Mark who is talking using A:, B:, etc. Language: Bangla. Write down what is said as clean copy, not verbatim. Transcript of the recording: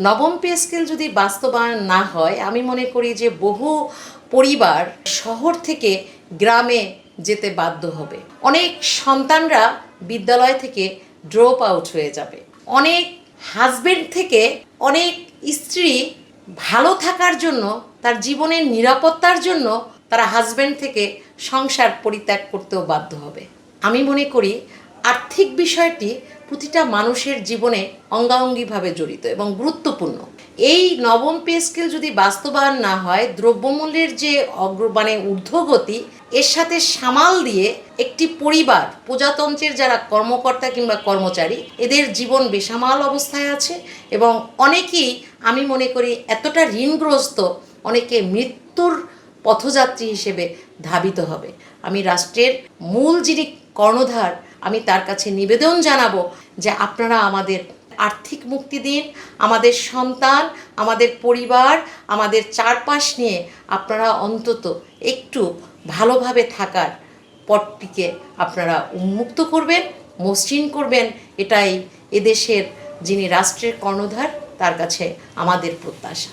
A: নবম পে স্কেল যদি বাস্তবায়ন না হয়, আমি মনে করি যে বহু পরিবার শহর থেকে গ্রামে যেতে বাধ্য হবে। অনেক সন্তানরা বিদ্যালয় থেকে ড্রপ আউট হয়ে যাবে। অনেক হাজবেন্ড থেকে অনেক স্ত্রী ভালো থাকার জন্য, তার জীবনের নিরাপত্তার জন্য তারা হাজবেন্ড থেকে সংসার পরিত্যাগ করতেও বাধ্য হবে। আমি মনে করি আর্থিক বিষয়টি প্রতিটা মানুষের জীবনে অঙ্গাঙ্গিভাবে জড়িত এবং গুরুত্বপূর্ণ। এই নবম পে স্কেল যদি বাস্তবায়ন না হয়, দ্রব্যমূল্যের যে ঊর্ধ্বগতি, এর সাথে সামাল দিয়ে একটি পরিবার, প্রজাতন্ত্রের যারা কর্মকর্তা কিংবা কর্মচারী, এদের জীবন বেসামাল অবস্থায় আছে এবং অনেকেই আমি মনে করি এতটা ঋণগ্রস্ত, অনেকে মৃত্যুর পথযাত্রী হিসেবে ধাবিত হবে। আমি রাষ্ট্রের মূল যিনি কর্ণধার, আমি তার কাছে নিবেদন জানাবো যে আপনারা আমাদের আর্থিক মুক্তি দিন, আমাদের সন্তান, আমাদের পরিবার, আমাদের চারপাশ নিয়ে আপনারা অন্তত একটু ভালোভাবে থাকার পথটিকে আপনারা উন্মুক্ত করবেন, মসৃণ করবেন। এটাই এদেশের যিনি রাষ্ট্রের কর্ণধার, তার কাছে আমাদের প্রত্যাশা।